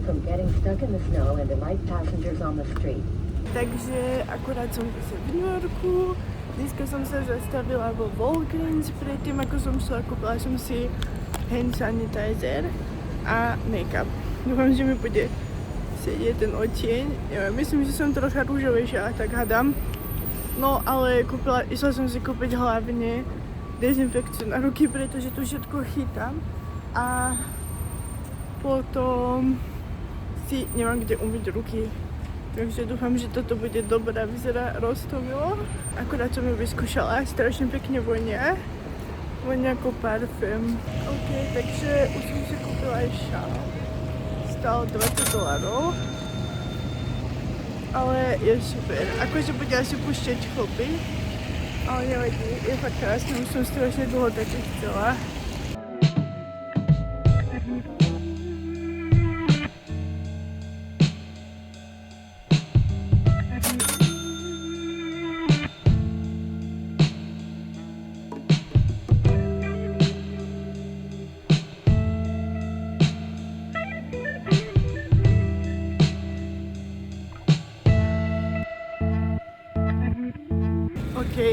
from getting stuck in the snow and delight passengers on the street. Takže akurát som v New Yorku. Dneska som sa zastavila vo Walgreens. Predtým ako som šla, kúpila som si hand sanitizer a make-up. Dúfam, že mi bude sedieť ten odtieň. Myslím, že som trocha rúžovejšia, tak hádam. No ale išla som si kúpiť hlavne dezinfekciu na ruky, pretože tu všetko chytám. A potom si nemám kde umyť ruky. Takže dúfam, že toto bude dobré. Vyzerá roztomilo. Akurát som ju vyskúšala, strašne pekne vonia. Vonia ako parfém. OK, takže už som si kúpila aj šál. Stál $20. Ale je super. Akože bude asi púšťať chlpy. Ale nevadí, je fakt krásne. Už som strašne dlho také chcela.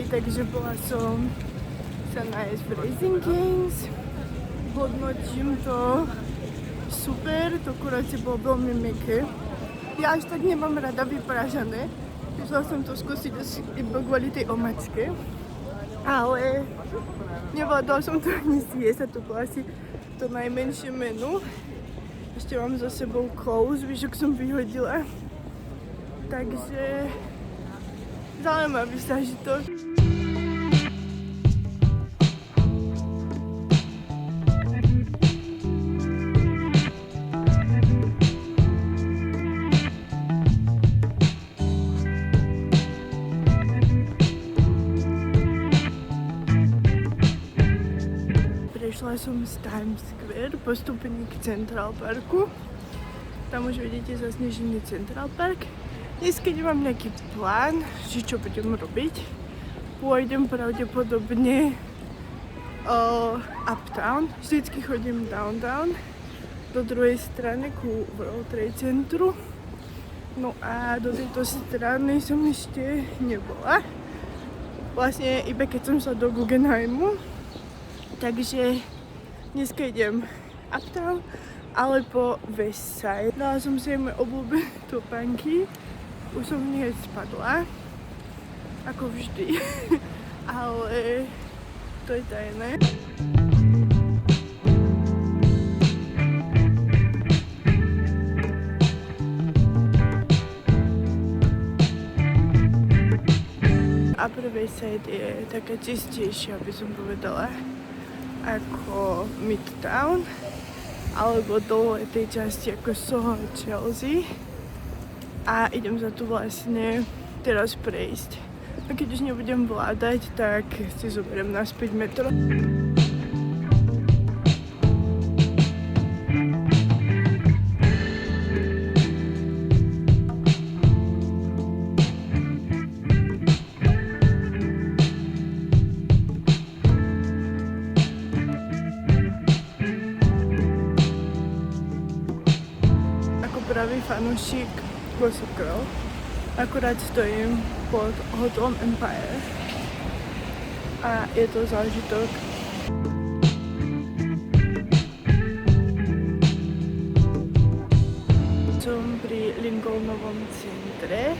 Takže bola som sa nájsť v Raising Cane's. Hodnotím to super, to kurácie bolo veľmi mäkké. Ja až tak nemám rada vypražané. Išla som to skúsiť iba kvôli tej omačke. Ale nevládala som to ani zjesť a to bolo asi to najmenšie menu. Ešte mám za sebou clothes, zvyšok som vyhodila. Takže zaujímavý zážitok. Prešla som z Times Square po stupení k Central Parku. Tam už vidíte zasnežený Central Park. Dneska nemám nejaký plán, že čo budem robiť. Pôjdem pravdepodobne uptown. Vždycky chodím downtown do druhej strany ku World Trade Centru. No a do tejto strany som ešte nebola. Vlastne iba keď som šla do Guggenheimu. Takže dneska idem uptown alebo West Side. Dala som si moje obľúbené topánky. Už som v nich spadla, ako vždy, ale to je tajné. Upper West Side je taká čistejšia, by som povedala, ako Midtown, alebo dole tej časti ako Soho a Chelsea. A idem sa tu vlastne teraz prejsť. A keď už nebudem vládať, tak si zoberiem naspäť metro. Ako pravý fanúšik Gossip Girl. Akurát stojím pod hotelom Empire a je to zážitok. Som pri Lincolnovom centre.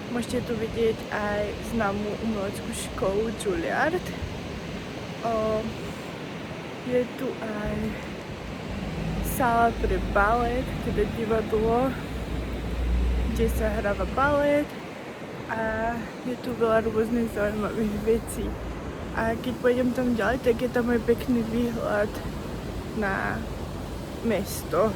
Môžete tu vidieť aj známú umeleckú školu Juilliard. Je tu aj sála pre balet, teda divadlo, kde sa hráva balet a je tu veľa rôznych zaujímavých vecí. A keď pôjdem tam ďalej, tak je tam aj pekný výhľad na mesto.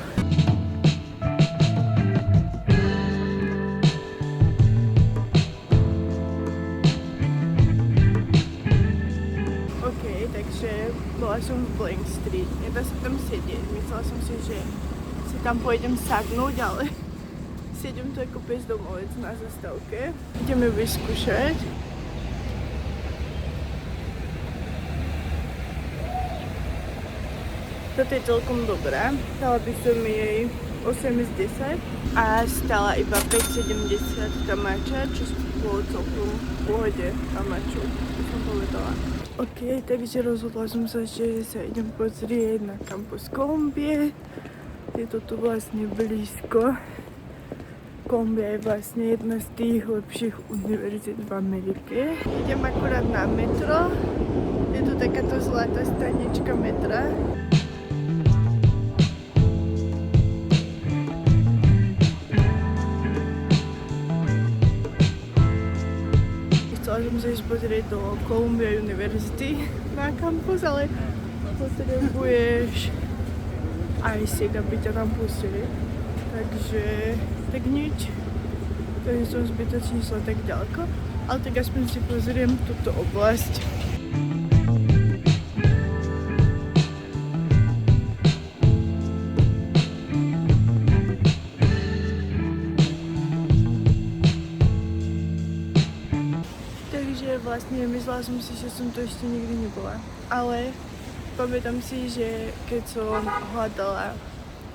OK, takže bola som v Blank Street. Nedá sa tam sedieť. Myslela som si, že si tam pôjdem sadnúť, ale sedím tu ako bezdomovec na zastávke. Ideme vyskúšať. Toto je celkom dobrá. Dala by som jej 8 z 10 a stála iba 5,70 tamáča, čo bolo celkom v pohode tamáču, by som povedala. Ok, takže rozhodla som sa, že sa idem pozrieť na kampus Kolumbie. Je to tu vlastne blízko. Kolumbia je vlastne jedna z tých lepších univerzít v Amerike. Idem akurát na metro. Je tu takáto zlatá stanička metra. Chcela som sa ísť pozrieť do Columbia University na kampus, ale potrebuješ ISIC, aby ťa tam pustili. Takže tak nič. Takže som zbytočne šla tak ďaleko, ale tak aspoň si pozriem túto oblasť. Takže vlastne myslela som si, že som to ešte nikdy nebola. Ale pamätám si, že keď som hľadala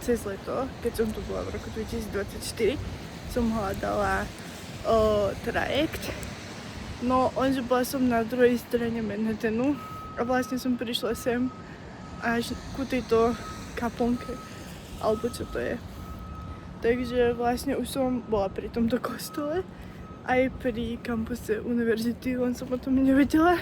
cez leto, keď som tu bola v roku 2024, som hľadala trajekt. No, lenže bola som na druhej strane Manhattanu a vlastne som prišla sem až ku tejto kaplnke, alebo čo to je. Takže vlastne už som bola pri tomto kostole, aj pri kampuse univerzity, len som o tom nevedela.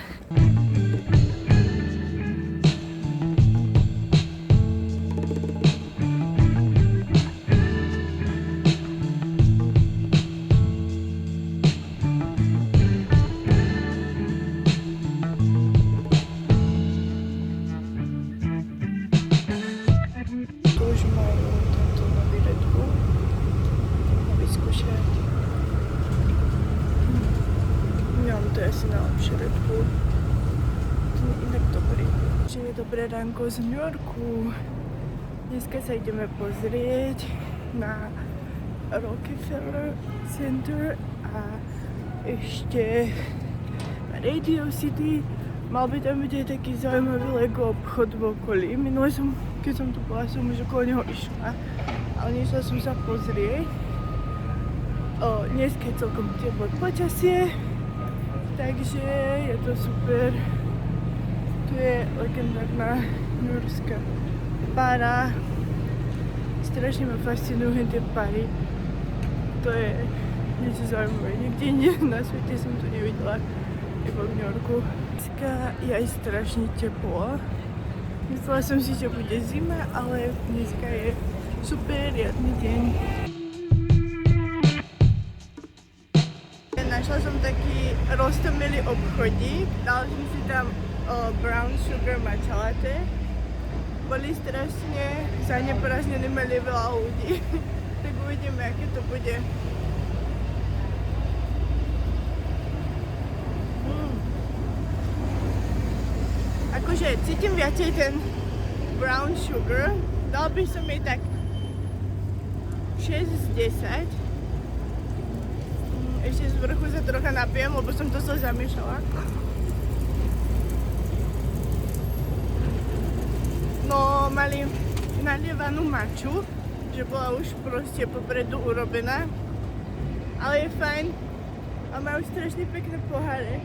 To je asi najlepšie Red Bull. To je inak dobrý. Čiže dobré ránko z New Yorku. Dneska sa ideme pozrieť na Rockefeller Center a ešte na Radio City. Mal by tam byť aj taký zaujímavý Lego obchod v okolí. Minule som, keď som tu bola, som už okolo neho išla. Ale nešla som sa pozrieť. Dneska je celkom teplé počasie. Takže je to super. Tu je legendárna newyorská para. Strašne ma fascinujú tie pary. To je niečo zaujímavé. Nikde inde na svete som to nevidela, iba v New Yorku. Dneska je aj strašne teplo. Myslela som si, že bude zima, ale dneska je super riadny deň. Našla som taký roztomilý obchodík, dala som si tam brown sugar matcha latte. Boli strašne zaneprázdnení, mali veľa ľudí. Tak uvidíme, aké to bude. Akože cítim viacej ten brown sugar. Dala by som jej tak 6 z 10. Ešte z vrchu sa trocha napijem, lebo som to zamiešala. No, mali nalievanú maču, že bola už proste popredu urobená. Ale je fajn a majú strašne pekné poháre.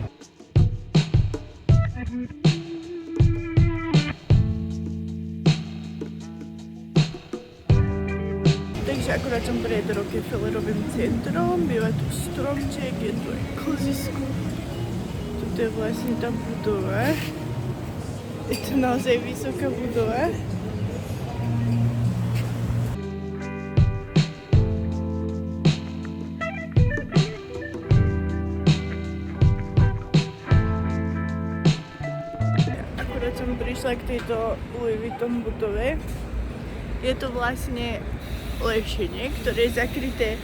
Takže akurát som pred Rockefellerovým centrom, býva tu stromček, je tu aj klzisko. Toto je vlastne tá budova. Je to naozaj vysoká budova. Akurát som prišla k tejto Louis Vuitton budove. Je to vlastne lešenie, ktoré je zakryté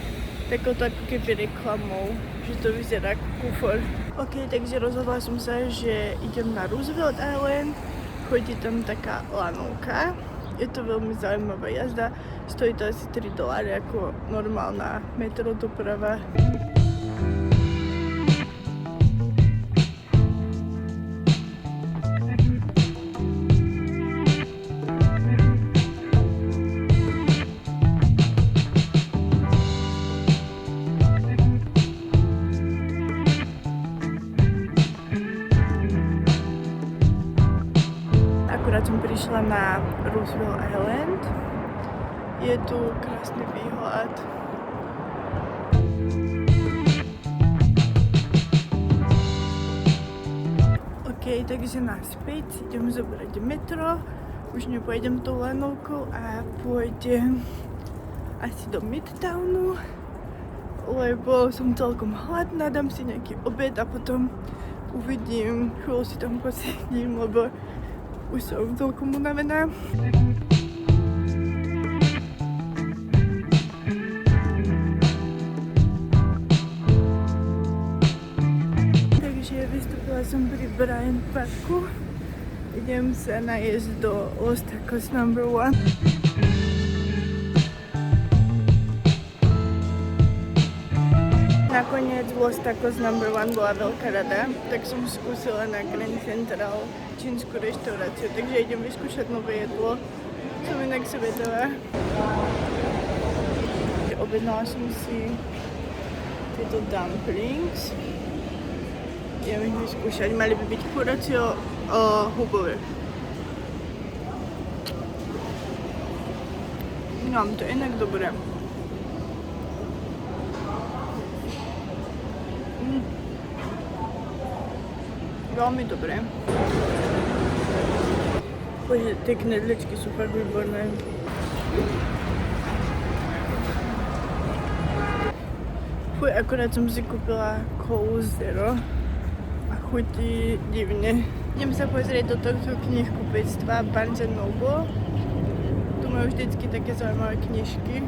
takouto ako keby reklamou, že to vyzerá ako kufor. Ok, takže rozhodla som sa, že idem na Roosevelt Island, chodí tam taká lanovka. Je to veľmi zaujímavá jazda, stojí to asi $3 ako normálna metrodoprava. prišla na Roosevelt Island. Je tu krásny výhľad. OK, takže naspäť idem zobrať metro. Už nepôjdem tou lanovkou a pôjdem asi do Midtownu, lebo som celkom hladná, dám si nejaký obed a potom uvidím, chvíľu si tam posedím, lebo už som celkom unavená. Takže vystúpila som pri Bryant Parku. Idem sa najesť do Los Tacos No. 1. Nakoniec Los Tacos No. 1 bola veľká rada, tak som skúsila na Grand Central čínsku reštauráciu, takže idem vyskúšať nové jedlo. Som inak zvedavá. Objednala som si tieto dumplings. Idem ich vyskúšať, mali by byť kuracio hubové. No, to je inak dobré. Veľmi dobré. Bože, tie knedličky sú fakt výborné. Fuj, akorát som si kúpila Cola Zero a chutí divne. Idem sa pozrieť do tohto knihkupectva Barnes & Noble. Tu majú vždycky také zaujímavé knižky.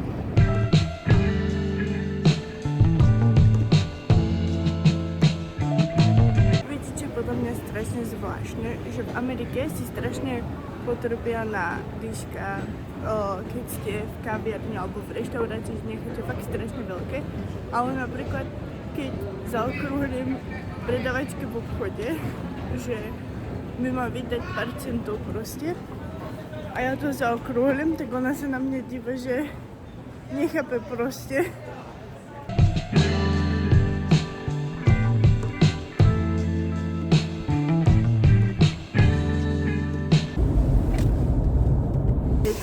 Viete, čo podľa mňa strašne zvláštne, že v Amerike si strašne potrpia na dýška, keď ste v kaviarni alebo v reštaurácii, že necháte fakt strašne veľké, ale napríklad keď zaokrúhlim predavačke v obchode, že mi má vydať pár centov proste a ja to zaokrúhlim, tak ona sa na mňa díva, že nechápe proste.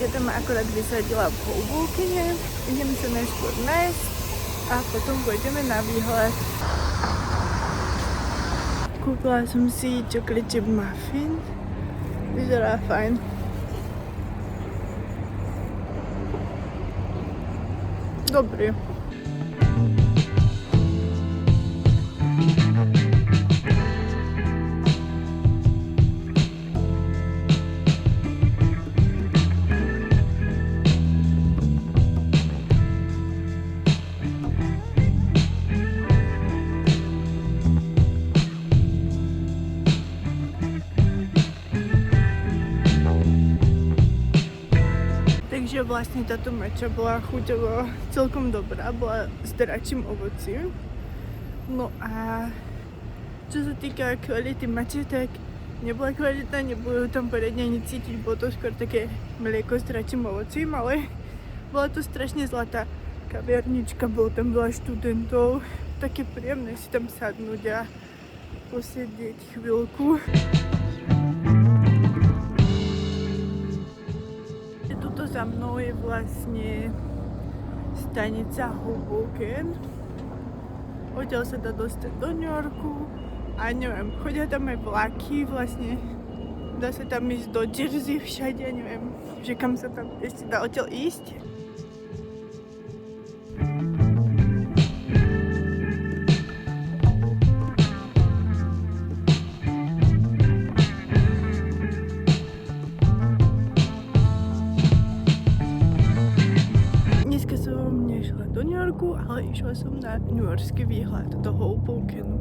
Teta ma akorát vysadila v Hoboken, idem sa najskôr nájsť a potom pôjdeme na výhľad. Kúpila som si chocolate chip muffin, vyzerá fajn. Dobrý. Takže vlastne táto meča bola chuťovo celkom dobrá, bola s dračím ovocím. No a čo sa týka kvality mače, tak nebola kvalitná, nebolo tam poriadne ani cítiť, bolo to skôr také mlieko s dračím ovocím, ale bola to strašne zlatá kaviarnička, bolo tam veľa študentov, také príjemné si tam sadnúť a posedieť chvíľku. Tuto za mnou je vlastne stanica Hoboken. Odtiaľ sa dá dostať do New Yorku a neviem, chodia tam aj vlaky, vlastne dá sa tam ísť do Jersey všade, neviem, že kam sa tam ešte dá odtiaľ ísť. Ale išla som na newyorský výhľad do Hobokenu.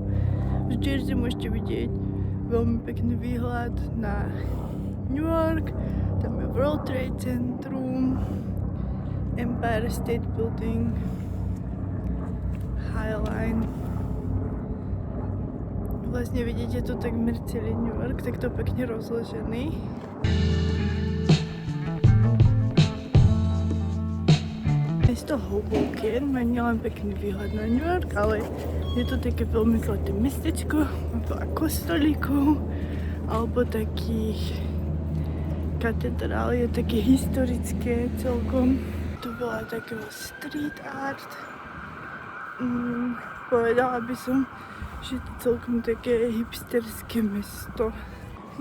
Z Jersey môžete vidieť veľmi pekný výhľad na New York. Tam je World Trade Centrum, Empire State Building, High Line. Vlastne vidíte tu takmer celý New York, takto pekne rozložený. Mesto Hoboken má nielen pekný výhľad na New York, ale je to také veľmi zlaté mestečko, má veľa kostolíkov alebo takých katedrály je také historické celkom. To bola takého street art. Povedala by som, že to celkom také hipsterské mesto.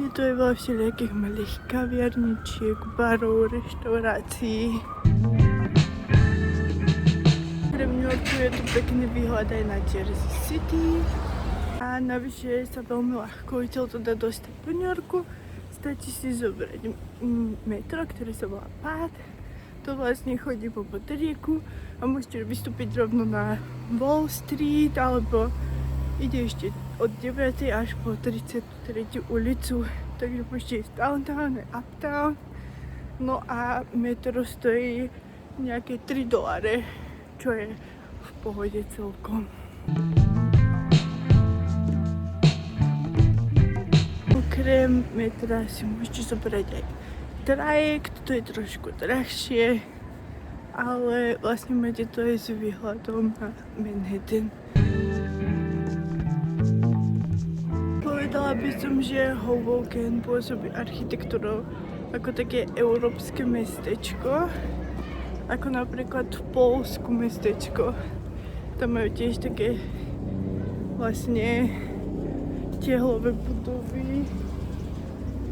Je to aj veľa všelijakých malých kaviarničiek, barov, reštaurácií. Pre New Yorku je tu pekný výhľad aj na Jersey City. A navyše sa veľmi ľahko odtiaľto dá dostať do New Yorku. Stačí si zobrať metro, ktoré sa volá PATH. To vlastne chodí po Rieku a môžete vystúpiť rovno na Wall Street, alebo ide ešte od 9. až po 33. ulicu. Takže môžete ísť downtown a uptown. No a metro stojí nejaké $3, čo je v pohode celkom. Okrem metra si môžete zobrať aj trajekt, to je trošku drahšie, ale vlastne máte to aj s výhľadom na Manhattan. Povedala by som, že Hoboken pôsobí architektúrou ako také európske mestečko, ako napríklad v Poľsku mestečko. Tam majú tiež také vlastne tehlové budovy.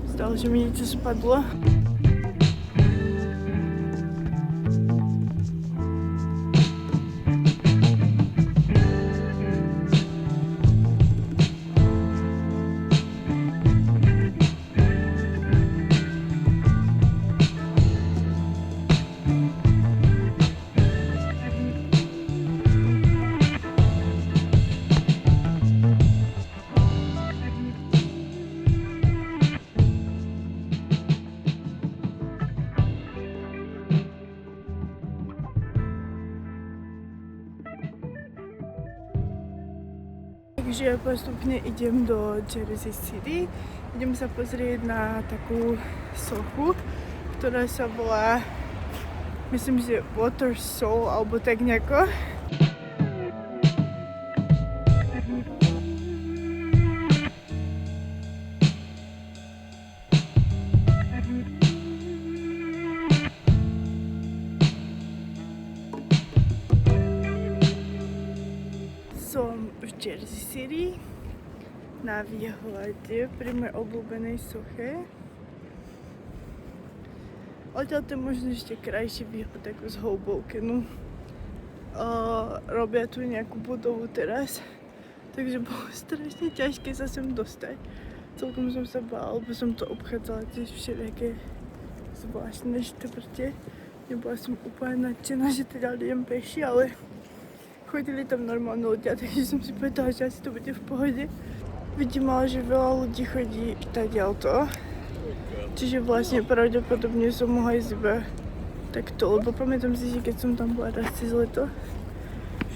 Stále, že mi niečo spadlo. Takže postupne idem do Jersey City. Idem sa pozrieť na takú sochu, ktorá sa volá, myslím, že Water Soul, alebo tak nejako. Som v Jersey City na výhľade pri mojej obľúbenej soche. Odtiaľ to je možno ešte krajší výhľad ako z Hobokenu. Robia tu nejakú budovu teraz, takže bolo strašne ťažké sa sem dostať. Celkom som sa bála, lebo som to obchádzala tiež všelijaké zvláštne štvrte. Nebola som úplne nadšená, že teda idem peši, ale chodili tam normálne ľudia, takže som si povedala, že asi to bude v pohode. Vidím ale, že veľa ľudí chodí tadiaľto. Čiže vlastne pravdepodobne som mohla ísť iba takto, lebo pamätám si, že keď som tam bola raz cez leto,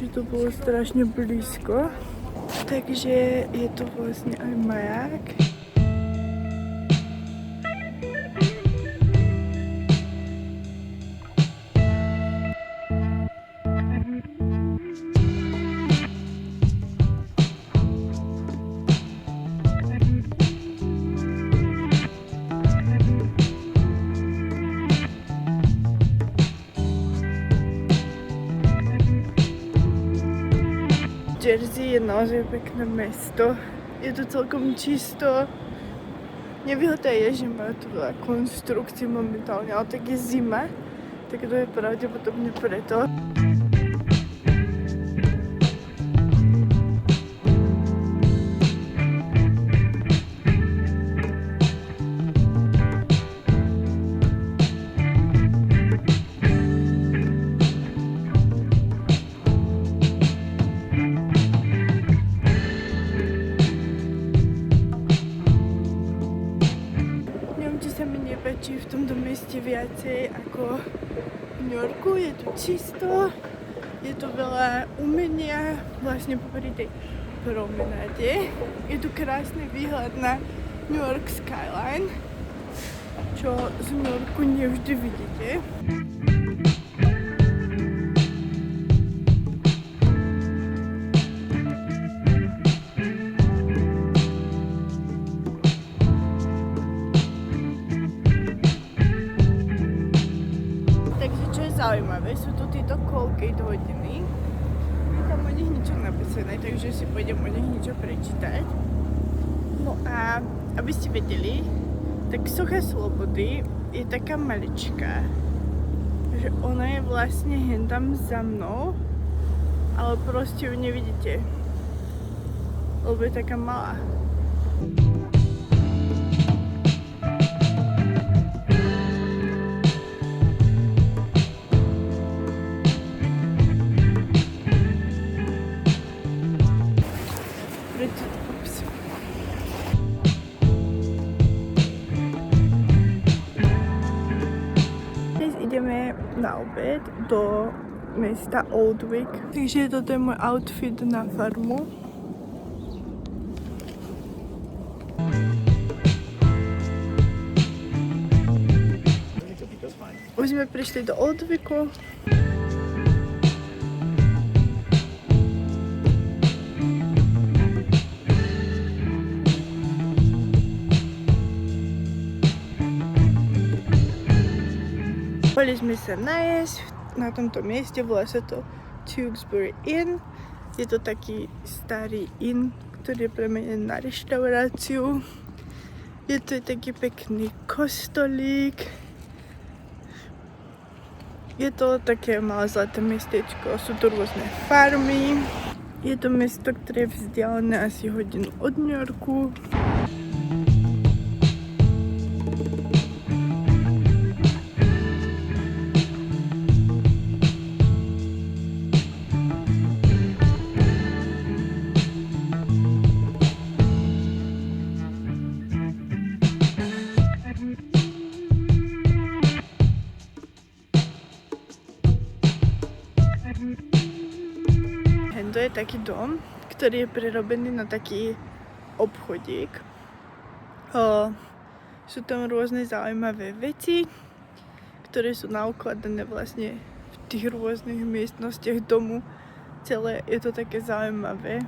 že to bolo strašne blízko. Takže je to vlastne aj maják. Jersey je naozaj pekné mesto. Je to celkom čisto. Nevýhoda je, že majú tu veľa konštrukcií momentálne, ale tak je zima, tak to je pravdepodobne preto. Či v tomto meste viacej ako v New Yorku. Je tu čisto, je tu veľa umenia, vlastne popri tej promenáde. Je tu krásny výhľad na New York skyline, čo z New Yorku nevždy vidíte. Gate hodiny. Je tam o nich niečo napísané, takže si pôjdem o nich niečo prečítať. No a aby ste vedeli, tak Socha Slobody je taká maličká, že ona je vlastne hen tam za mnou, ale proste ju nevidíte, lebo je taká malá. Dnes ideme na obed do mesta Oldwick. Takže toto je môj outfit na farmu. Už sme prišli do Oldwicku. Boli sme sa najesť na tomto mieste, volá sa to Tewkesbury Inn. Je to taký starý inn, ktorý je premenený na reštauráciu. Je to taký pekný kostolík. Je to také malé zlaté mestečko, sú tu rôzne farmy. Je to mesto, ktoré je vzdialené asi hodinu od New Yorku. To je taký dom, ktorý je prerobený na taký obchodík. Sú tam rôzne zaujímavé veci, ktoré sú naukladané vlastne v tých rôznych miestnostiach domu. Celé je to také zaujímavé.